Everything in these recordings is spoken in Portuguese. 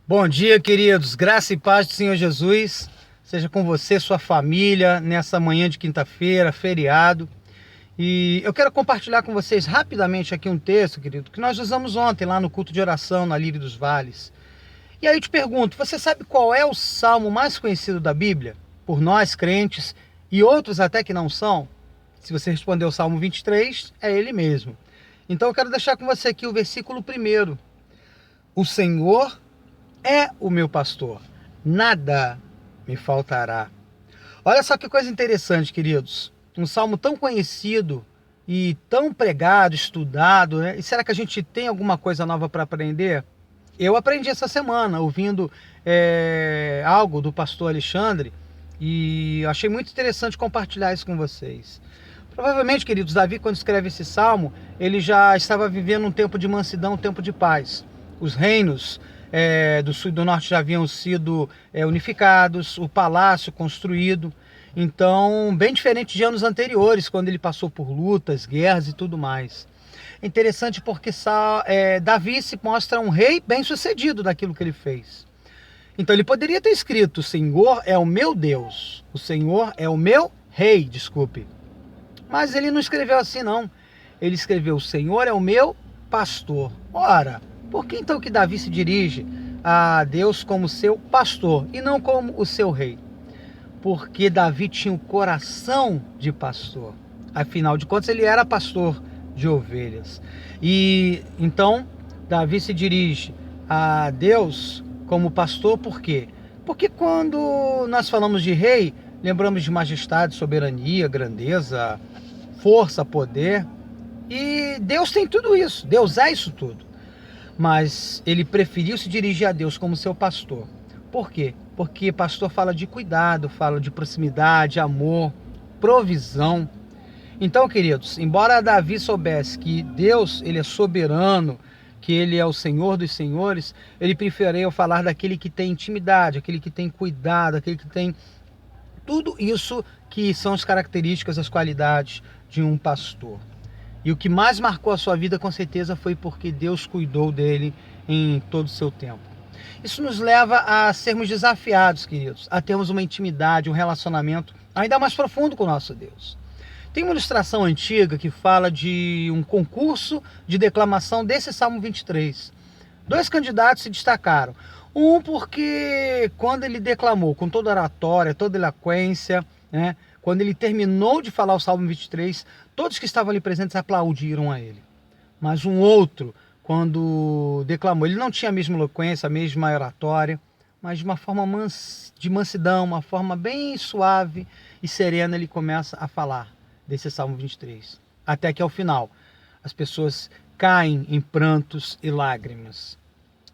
Bom dia, queridos. Graça e paz do Senhor Jesus seja com você, sua família, nessa manhã de quinta-feira, feriado. E eu quero compartilhar com vocês rapidamente aqui um texto, querido, que nós usamos ontem lá no culto de oração, na Lírio dos Vales. E aí eu te pergunto, você sabe qual é o salmo mais conhecido da Bíblia? Por nós, crentes, e outros até que não são? Se você respondeu o Salmo 23, é ele mesmo. Então eu quero deixar com você aqui o versículo 1. O Senhor é o meu pastor, nada me faltará. Olha só que coisa interessante, queridos. Um salmo tão conhecido e tão pregado, estudado, né? E será que a gente tem alguma coisa nova para aprender? Eu aprendi essa semana, ouvindo algo do pastor Alexandre, e achei muito interessante compartilhar isso com vocês. Provavelmente, queridos, Davi, quando escreve esse salmo, ele já estava vivendo um tempo de mansidão, um tempo de paz. Os reinos do sul e do norte já haviam sido unificados, o palácio construído. Então, bem diferente de anos anteriores, quando ele passou por lutas, guerras e tudo mais. É interessante porque Davi se mostra um rei bem-sucedido daquilo que ele fez. Então ele poderia ter escrito: o Senhor é o meu Deus, o Senhor é o meu rei, desculpe. Mas ele não escreveu assim, não. Ele escreveu: o Senhor é o meu pastor. Ora, por que então que Davi se dirige a Deus como seu pastor e não como o seu rei? Porque Davi tinha o coração de pastor. Afinal de contas, ele era pastor de ovelhas. E então, Davi se dirige a Deus como pastor, por quê? Porque quando nós falamos de rei, lembramos de majestade, soberania, grandeza, força, poder. E Deus tem tudo isso, Deus é isso tudo. Mas ele preferiu se dirigir a Deus como seu pastor. Por quê? Porque pastor fala de cuidado, fala de proximidade, amor, provisão. Então, queridos, embora Davi soubesse que Deus, ele é soberano, que ele é o Senhor dos senhores, ele preferiu falar daquele que tem intimidade, aquele que tem cuidado, aquele que tem tudo isso que são as características, as qualidades de um pastor. E o que mais marcou a sua vida, com certeza, foi porque Deus cuidou dele em todo o seu tempo. Isso nos leva a sermos desafiados, queridos, a termos uma intimidade, um relacionamento ainda mais profundo com o nosso Deus. Tem uma ilustração antiga que fala de um concurso de declamação desse Salmo 23. Dois candidatos se destacaram. Um porque quando ele declamou com toda a oratória, toda a eloquência, né, quando ele terminou de falar o Salmo 23, todos que estavam ali presentes aplaudiram a ele. Mas um outro, quando declamou, ele não tinha a mesma eloquência, a mesma oratória, mas de uma forma de mansidão, uma forma bem suave e serena, ele começa a falar desse Salmo 23. Até que ao final, as pessoas caem em prantos e lágrimas.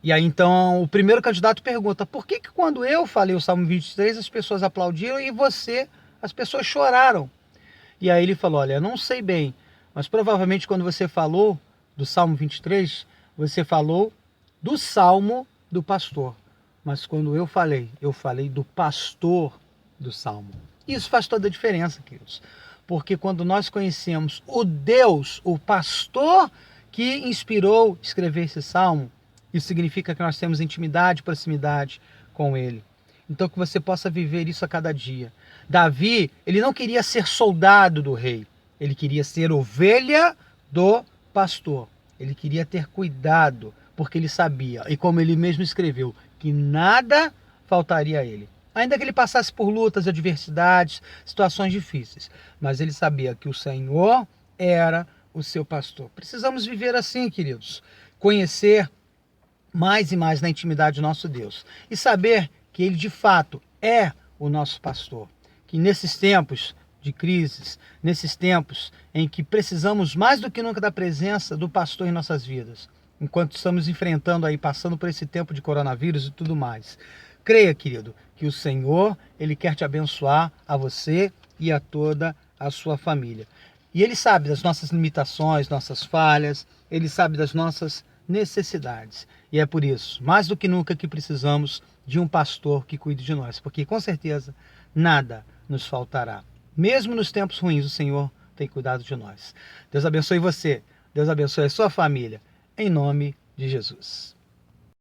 E aí então o primeiro candidato pergunta: por que quando eu falei o Salmo 23 as pessoas aplaudiram e as pessoas choraram? E aí ele falou: olha, eu não sei bem, mas provavelmente quando você falou do Salmo 23, você falou do Salmo do pastor. Mas quando eu falei do pastor do Salmo. Isso faz toda a diferença, queridos. Porque quando nós conhecemos o Deus, o pastor que inspirou escrever esse Salmo, isso significa que nós temos intimidade, proximidade com ele. Então que você possa viver isso a cada dia. Davi, ele não queria ser soldado do rei. Ele queria ser ovelha do pastor. Ele queria ter cuidado, porque ele sabia, e como ele mesmo escreveu, que nada faltaria a ele. Ainda que ele passasse por lutas, adversidades, situações difíceis. Mas ele sabia que o Senhor era o seu pastor. Precisamos viver assim, queridos. Conhecer mais e mais na intimidade do nosso Deus. E saber que ele de fato é o nosso pastor. Que nesses tempos de crises, nesses tempos em que precisamos mais do que nunca da presença do pastor em nossas vidas, enquanto estamos enfrentando aí, passando por esse tempo de coronavírus e tudo mais, creia, querido, que o Senhor, ele quer te abençoar, a você e a toda a sua família. E ele sabe das nossas limitações, nossas falhas, ele sabe das nossas necessidades. E é por isso, mais do que nunca, que precisamos de um pastor que cuide de nós, porque com certeza nada nos faltará. Mesmo nos tempos ruins, o Senhor tem cuidado de nós. Deus abençoe você, Deus abençoe a sua família, em nome de Jesus.